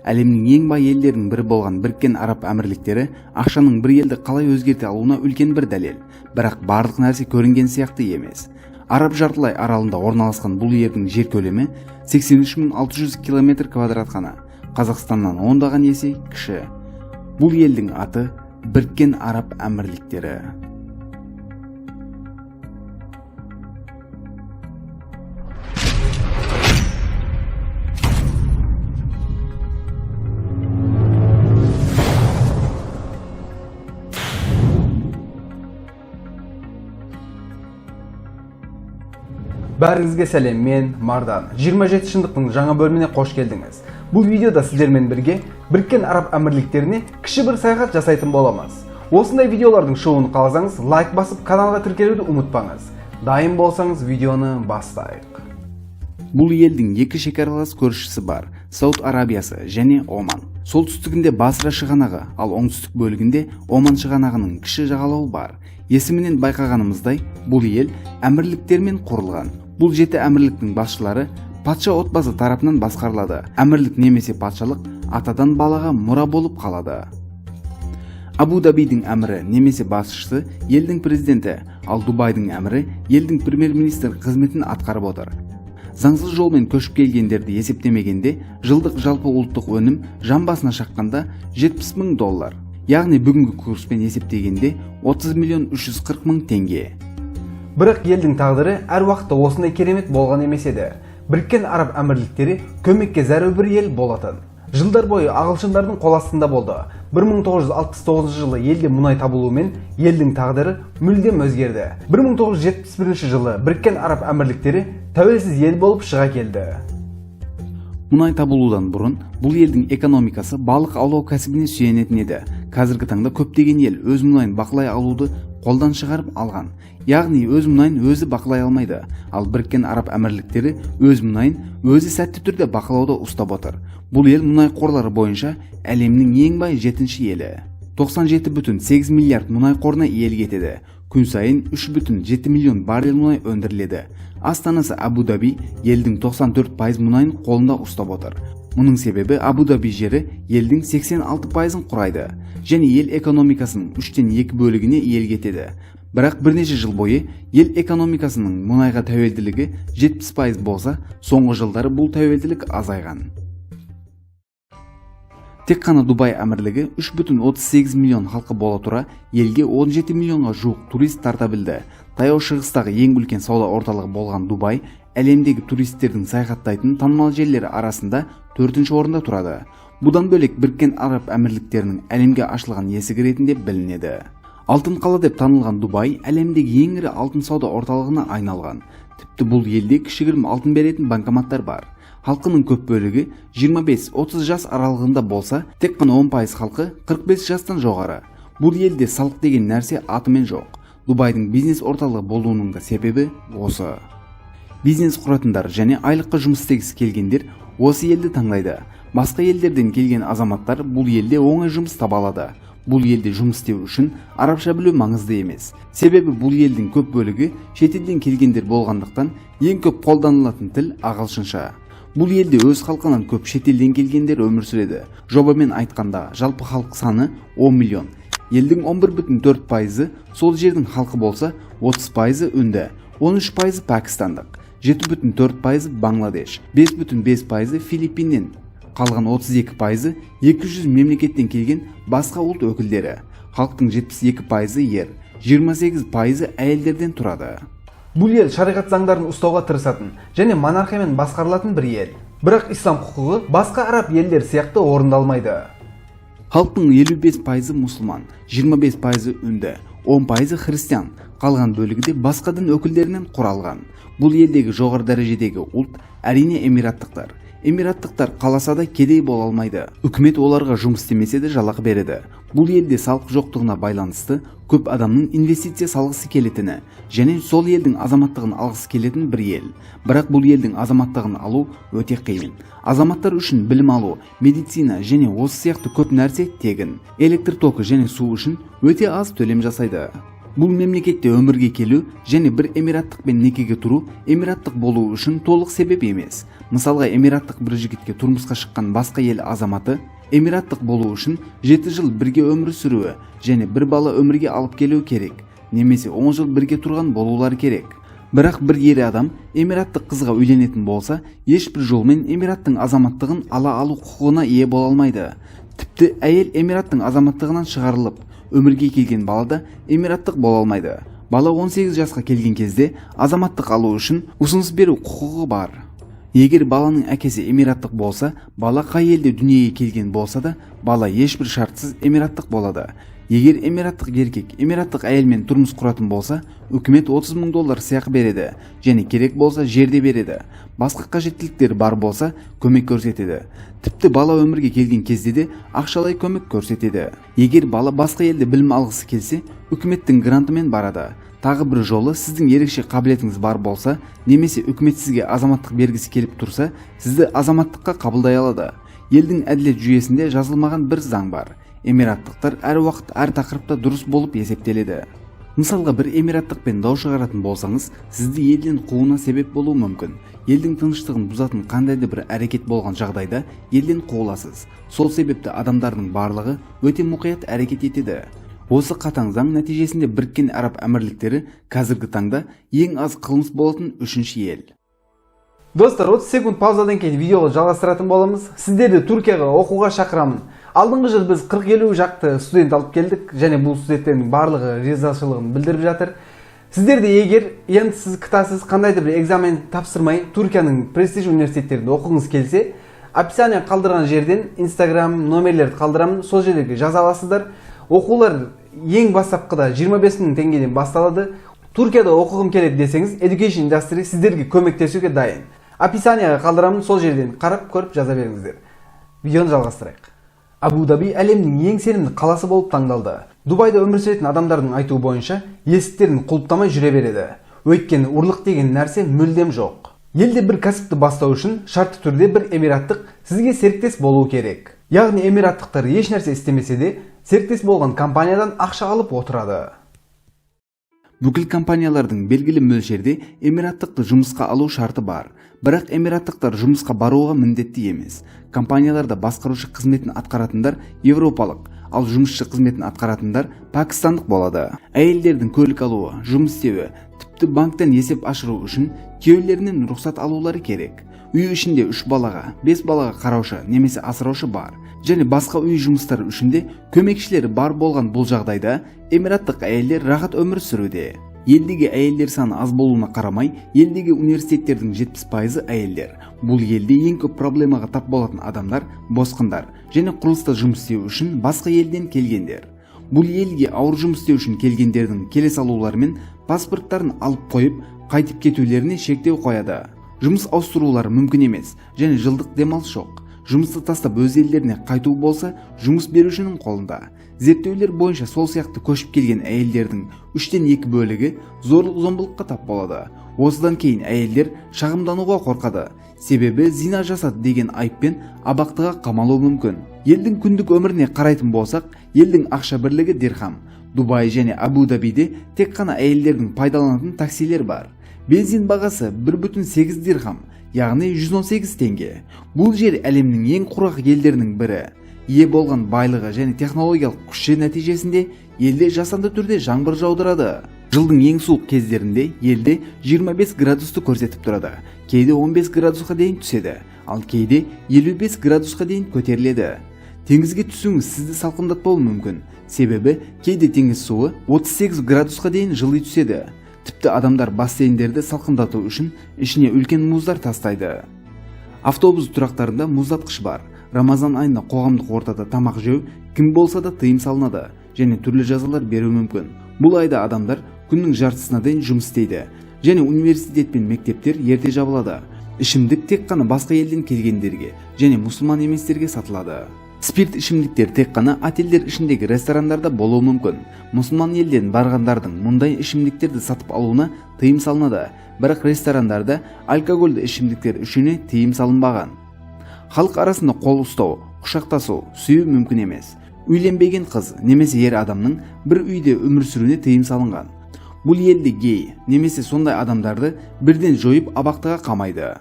әлемнің ең бай елдерінің бірі болған Біріккен Араб Әмірліктері ақшаның бір елді қалай өзгерте алуына үлкен бір дәлел. Бірақ барлық нәрсе көрінген сияқты емес. Араб жартылай аралында орналасқан бұл елдің жер көлемі 83.600 км квадрат қана. Қазақстаннан ондаған есе кіші. Бұл елдің аты Біріккен Араб Әмірліктері. Бәріңізге сәлем, мен Мардан. 27 шындықтың жаңа бөліміне қош келдіңіз. Бұл видеода сіздермен бірге Біріккен Араб Әмірліктеріне кіші бір саяхат жасайтын боламыз. Осындай видеолардың шығуын қаласаңыз, лайк басып каналға тіркелуді ұмытпаңыз. Дайын болсаңыз видеоны бастайық. Бұл елдің екі шекаралас көршісі бар, Сауд Арабиясы және Оман. Солтүстігінде Басра шығанағы, ал оңтүстік бөлігінде Оман шығанағының кіші жағалауы бар. Есімінен байқағанымыздай, бұл ел әмірліктермен құрылған. Бұл жеті әмірліктің басшылары патша отбасы тарапынан басқарылады. Әмірлік немесе патшалық атадан балаға мұра болып қалады. Абу-Дабидің әмірі немесе басшысы елдің президенті, ал Дубайдың әмірі елдің премьер-министр қызметін атқарып отыр. Заңсыз жолмен көшіп келгендерді есептемегенде, жылдық жалпы ұлттық өнім жан басына шаққанда $70.000. Яғни бүгінгі курспен есептегенде 30.340.000 теңге. Бірақ елдің тағдыры әр уақытта осындай керемет болған емес еді. Біріккен Араб Әмірліктері көмекке зәру бір ел болатын. Жылдар бойы ағылшындардың қол астында болды. 1969 жылы елде мұнай табылуымен елдің тағдыры мүлдем өзгерді. 1971 жылы Біріккен Араб Әмірліктері тәуелсіз ел болып шыға келді. Мұнай табылудан бұрын бұл елдің экономикасы балық аулау кәсібіне сүйенетін еді. Қазіргі таңда көптеген ел өз мұнайын бақылай алуды қолдан шығарып алған. Яғни өз мұнайын өзі бақылай алмайды. Ал Біріккен Араб Әмірліктері өз мұнайын өзі сәтті түрде бақылауда ұстап отыр. Бұл ел мұнай қорлары бойынша әлемнің ең бай 7-ші елі. 97,8 миллиард мұнай қорына иелік етеді. Күн сайын 3,7 миллион баррель мұнай өндіріледі. Астанасы Абу-Даби елдің 94% мұнайын қолында ұстап отыр. Мұның себебі Абу-Даби жері елдің 86%-ын құрайды және ел экономикасының 3/2 бөлігіне иелік етеді. Бірақ бірнеше жыл бойы ел экономикасының мұнайға тәуелділігі 70% болса, соңғы жылдары бұл тәуелділік азайған. Тек қана Дубай әмірлігі 3,38 миллион халқы бола тұра, елге 17 миллионға жуық турист тарта білді. Таяу шығыстағы ең үлкен сауда орталығы болған Дубай, әлемдегі туристердің саяхаттайтын танымал жерлері арасында 4-ші орында тұрады. Бұдан бөлек Біріккен Араб Әмірліктерінің әлемге ашылған есігі ретінде білінеді. Алтын қала деп танылған Дубай әлемдегі ең ірі алтын сауда орталығына айналған. Тіпті бұл елде кішігірім алтын беретін банкоматтар бар. Халқының көп бөлігі 25-30 жас аралығында болса, тек қана 10% халқы 45 жастан жоғары. Бұл елде салық деген нәрсе атымен жоқ. Дубайдың бизнес орталығы болуының да себебі осы. Бизнес құратындар және айлыққа жұмыс істегісі келгендер осы елді таңдайды. Басқа елдерден келген азаматтар бұл елде оңай жұмыс таба алады. Бұл елде жұмыс істеу үшін арабша білу маңызды емес. Себебі бұл елдің көп бөлігі шетелден келгендер болғандықтан ең көп қолданылатын тіл ағылшынша. Бұл елде өз халқынан көп шетелден келгендер өмір сүреді. Жобамен айтқанда жалпы халық саны 10 миллион. Елдің 11,4%-ы сол жердің халқы болса, 30%-ы үнді, 13%-ы пәкістандық, 7,4%-ы Бангладеш, 5,5%-ы Филиппиннен, қалған 32%-ы 200 мемлекеттен келген басқа ұлт өкілдері. Халықтың 72%-ы ер, 28%-ы әйелдерден тұрады. Бұл ел шариғат заңдарын ұстауға тырысатын және монархиямен басқарылатын бір ел. Бірақ ислам құқығы басқа араб елдер сияқты орындалмайды. Халықтың 55%-ы мұсылман, 25%-ы үнді, 10%-ы христиан, қалған бөлігі де басқа дін өкілдерінен құралған. Бұл елдегі жоғары дәрежедегі ұлт әрине эмираттықтар. Эмираттықтар қаласа да кедей бола алмайды. Үкімет оларға жұмыс істемесе де жалақы береді. Бұл елде салық жоқтығына байланысты көп адамның инвестиция салғысы келетіні және сол елдің азаматтығын алғысы келетін бір ел. Бірақ бұл елдің азаматтығын алу өте қиын. Азаматтар үшін білім алу, медицина және осы сияқты көп нәрсе тегін. Электр токі және су үшін өте аз төлем жасайды. Бул мемлекетте өмүргө келүү және бир эмираттык менен некеге туруу эмираттык болуу үчүн толук себеп эмес. Мисалга, эмираттык бир жигитке турмушка шыккан башка эл азаматы эмираттык болуу үчүн 7 жыл бирге өмүр сүрүү және бир бала өмүргө алып келүү керек, немесе 10 жыл бирге турган болуулары керек. Бирок бир ер адам эмираттык кызга үйленетін болса, эч бир жол менен эмираттын азаматтыгын ала алуу кукугуна ээ боло алмайды. Типти айыл эмираттын азаматтыгынан чыгарылып, өмүргө келген бала да эмираттык боло алмайды. Бала 18 жашка келген кезде азаматтык алуу үчүн усунус берүү кукугу бар. Эгер баланын акеси эмираттык болса, бала кай элде дүнүйөгө келген болса да, бала эч бир шартсыз эмираттык болот. Эгер эмираттык эркек эмираттык айыл менен турмуш куратын болса, өкмөт $30,000 сыяк береді, және керек болса жерде береді. Басқа кажеттиликтер бар болса, көмөк көрсетеді. Типти бала өмүргө келген кезде де акчалай көмөк көрсетеді. Эгер бала басқа элде билим алгысы келсе, өкмөттүн гранты менен барады. Тагы бир жолу сиздин ерекше кабилетиңиз бар болса, немесе өкмөт сизге азаматтык бергиси келип турса, сизди азаматтыкка кабылдай алады. Элдин адилет жүйесинде жазылмаган бир заң бар. Эмираттыктар ар убакыт ар такырыпта дурус болуп эсептеледі. Мисалга, бир эмираттыкпен дау чыгаратын болсаңыз, сизди элдин кууна себеп болуу мүмкүн. Элдин тынчтыгын бузатын кандайдыр бир аракет болгон жагдайда элдин кууласыз. Сол себепти адамдардын барлыгы өтө мукаят аракет этеді. Осы катаң заң натижесинде Бириккен Араб Амирликтери казыркы таңда эң аз кылмыс болотун 3-чү эл. Достар, 30 секунд паузадан кейін видеоны жалғастыратын боламыз. Сіздерді Түркияға оқуға шақырамын. Алдыңғы жыл біз 40-50 жақты студент алып келдік, және бұл студенттердің барлығы ризашылығын білдіріп жатыр. Сіздерді егер енді сіз кітасыз қандайда бір экзамен тапсырмай Түркияның престиж университеттерінде оқуыңыз келсе, описание қалдырған жерден Instagram номерлерді қалдырамын, сол жерге жаза аласыздар. Оқулар ең бастапқыда 25.000 теңгеден басталады. Түркияда оқығым келеді десеңіз, Education Industry сіздерге көмектесуге дайын. Описанияға қалдырамын, сол жерден қарап көріп жаза беріңіздер. Видеоны жалғастырайық. Абу-Даби әлемнің ең сенімді қаласы болып таңдалды. Дубайда өмір сүретін адамдардың айтуы бойынша есіктерін құлыптамай жүре береді. Өйткені ұрлық деген нәрсе мүлдем жоқ. Елде бір кәсіпті бастау үшін шартты түрде бір эмираттық сізге серіктес болуы керек. Яғни эмираттықтар еш нәрсе істемесе де, серіктес болған компаниядан ақша алып отырады. Бүкіл компаниялардың белгілі мөлшерде эмираттыкты жұмысқа алу шарты бар. Бірақ эмираттыктар жұмысқа баруға міндетті емес. Компанияларда басқарушы қызметін атқаратындар европалық, ал жұмысшы қызметін атқаратындар пакистандық болады. Әйелдердің көлік алуы, жұмыс істеуі, тіпті банктан есеп ашыру үшін күйеулерінен рұқсат алулары керек. Үй ішінде 3 балаға, 5 балаға қараушы немесе асыраушы бар. Және басқа үй жұмыстары үшінде көмекшілері бар болған бұл жағдайда эмираттық әйелдер рахат өмір сүруде. Елдегі әйелдер саны аз болуына қарамай, елдегі университеттердің 70% әйелдер. Бұл елде ең көп проблемаға тап болатын адамдар босқындар және құрылыста жұмыс істеу үшін басқа елден келгендер. Бұл елге ауыр жұмыс істеу үшін келгендердің келе салулары мен паспорттарын алып қойып, қайтып кетулеріне шектеу қояды. Жұмыс ауыстырулары мүмкін емес және жылдық демалыс жоқ. Жұмысты тастап өз елдеріне қайту болса, жұмыс берушінің қолында. Зерттеулер бойынша сол сияқты көшіп келген әйелдердің 3/2 бөлігі зорлық-зомбылыққа тап болады. Осыдан кейін әйелдер шағымдануға қорқады. Себебі зина жасады деген айыппен абақтыға қамалуы мүмкін. Елдің күндік өміріне қарайтын болсақ, елдің ақша бірлігі дирхам. Дубай және Абу-Дабиде тек қана әйелдердің пайдаланатын таксилер бар. Бензин бағасы 1,8 дирхам, яғни 118 теңге. Бұл жер әлемнің ең құрақ елдерінің бірі. Ие болған байлығы және технологиялық күші нәтижесінде елде жасанды түрде жаңбыр жаудырады. Жылдың ең суық кездерінде елде 25 градусты көрсетіп тұрады. Кейде 15 градусқа дейін түседі, ал кейде 55 градусқа дейін көтеріледі. Теңізге түсуіңіз сізді салқындатпауы мүмкін. Себебі кейде теңіз суы 38 градусқа дейін жыли түседі. Тіпті адамдар бассейндерді салқындату үшін ішіне үлкен мұздар тастайды. Автобус тұрақтарында мұздатқыш бар. Рамазан айында қоғамдық ортада тамақ жеу кім болса да тыйым салынады және түрлі жазалар беру мүмкін. Бұл айда адамдар күннің жартысына дейін жұмыс істейді және университет пен мектептер ерте жабылады. Ішімдік тек қана басқа елден келгендерге және мұсылман еместерге сатылады. Спирт ішімдіктер тек қана отельдер ішіндегі ресторандарда болуы мүмкін. Мұсылман елден барғандардың мұндай ішімдіктерді сатып алуына тыйым салынады, бірақ ресторандарда алкогольді ішімдіктер үшіне тыйым салынбаған. Халық арасында қол ұстау, құшақтасу, сүю мүмкін емес. үйленбеген қыз немесе ер адамның бір үйде өмір сүруіне тыйым салынған. Бұл елде гей немесе сондай адамдарды бірден жойып абақтыға қамайды.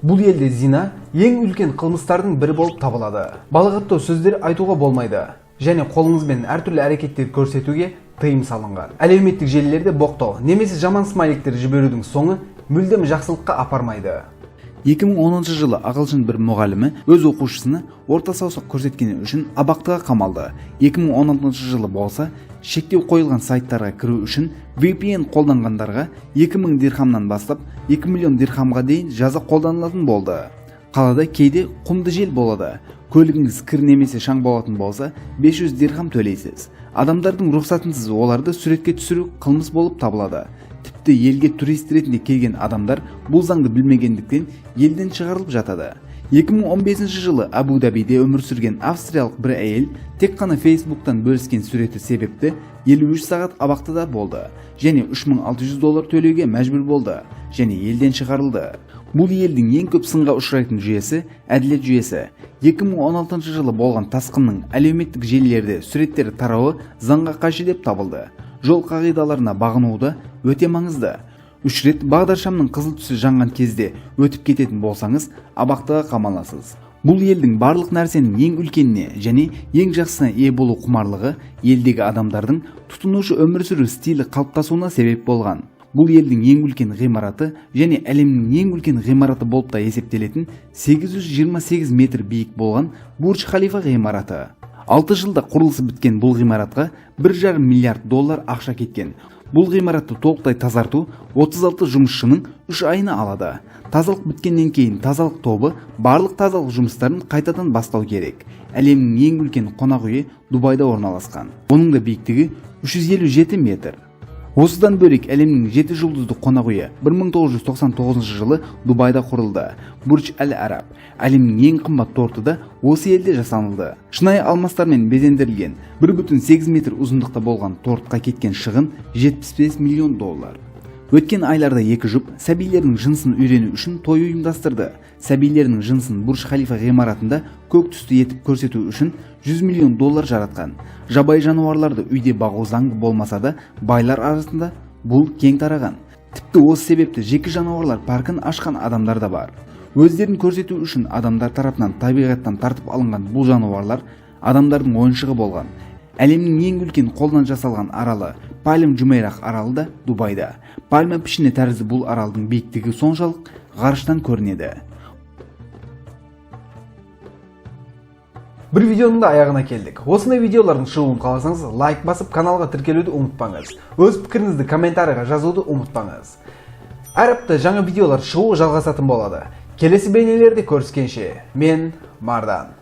Бұл елде зина ең үлкен қылмыстардың бірі болып табылады. Балағаттау сөздер айтуға болмайды және қолыңызбен әртүрлі әрекеттер көрсетуге тыйым салынған. Әлеуметтік желілерде боқтау немесе жаман смайликтер жіберудің соңы мүлдем жақсылыққа апармайды. 2010 жылы ағылшын бір мұғалімі өз оқушысына орта саусақ көрсеткені үшін абақтыға қамалды. 2016 жылы болса, шектеу қойылған сайттарға кіру үшін VPN қолданғандарға 2000 дирхамнан бастап 2 миллион дирхамға дейін жаза қолданылатын болды. Қалада кейде құмды жел болады. Көлігіңіз кір немесе шаң болатын болса, 500 дирхам төлейсіз. Адамдардың рұқсатынсыз оларды суретке түсіру қылмыс болып табылады. Тіпті елге турист ретінде келген адамдар бұл заңды білмегендіктен елден шығарылып жатады. 2015 жылы Абу-Дабиде өмір сүрген австриялық бір әйел тек қана Facebook'тан бөліскен суреті себепті 53 сағат абақтыда болды және $3600 төлеуге мәжбүр болды және елден шығарылды. Бұл елдің ең көп сынға ұшырайтын жүйесі әділет жүйесі. 2016 жылы болған тасқынның әлеуметтік желілерде суреттері тарауы заңға қайшы деп табылды. Жол қағидаларына бағынуы өте маңызды. 3 рет бағдаршамның қызыл түсі жанған кезде өтіп кететін болсаңыз, абақтыға қамаласыз. Бұл елдің барлық нәрсенің ең үлкеніне және ең жақсысына ие болу құмарлығы елдегі адамдардың тұтынушы өмір сүру стилі қалыптасуына себеп болған. Бұл елдің ең үлкен ғимараты және әлемнің ең үлкен ғимараты болып та есептелетін 828 метр биік болған Бурдж Халифа ғимараты. 6 жылда құрылысы біткен бұл ғимаратқа $1,5 миллиард ақша кеткен. Бұл ғимаратты толықтай тазарту 36 жұмысшының 3 айына алады. Тазалық біткеннен кейін тазалық тобы барлық тазалық жұмыстарын қайтадан бастау керек. Әлемнің ең үлкен қонақ үйі Дубайда орналасқан. Оның да биіктігі 357 метр. Осыдан бөлек әлемнің 7 жұлдызды қонақ үйі 1999 жылы Дубайда құрылды. Бурдж Аль-Араб. Әлемнің ең қымбат торты да осы елде жасалынды. Шынайы алмастармен безендірілген 1,8 метр ұзындықта болған тортқа кеткен шығын $75 миллион. Өткен айларда екі жұп сәбилерінің жынсын үйрену үшін той ұйымдастырды. Сәбилерінің жынсын Бурдж Халифа ғимаратында көк түсті етіп көрсету үшін $100 миллион жаратқан. Жабайы жануарларды үйде бағу заңды болмаса да, байлар арасында бұл кең тараған. Тіпті осы себепті жеке жануарлар паркын ашқан адамдар да бар. Өздерін көрсету үшін адамдар тарапынан табиғаттан тартып алынған бұл жануарлар адамдардың ойыншығы болған. Әлемнің ең үлкен қолдан жасалған аралы Пальм Жумейрах аралы да Дубайда. Пальма пішіні тәрізді бұл аралдың биіктігі соншалық ғарыштан көрінеді. Бір видеоның да аяғына келдік. Осындай видеолардың шығуын қаласаңыз, лайк басып, каналға тіркелуді ұмытпаңыз. Өз пікіріңізді комментарийға жазуды ұмытпаңыз. Әр апта жаңа видеолар шығуы жалғасатын болады. Келесі бейнелерде көріскенше, мен Мардан.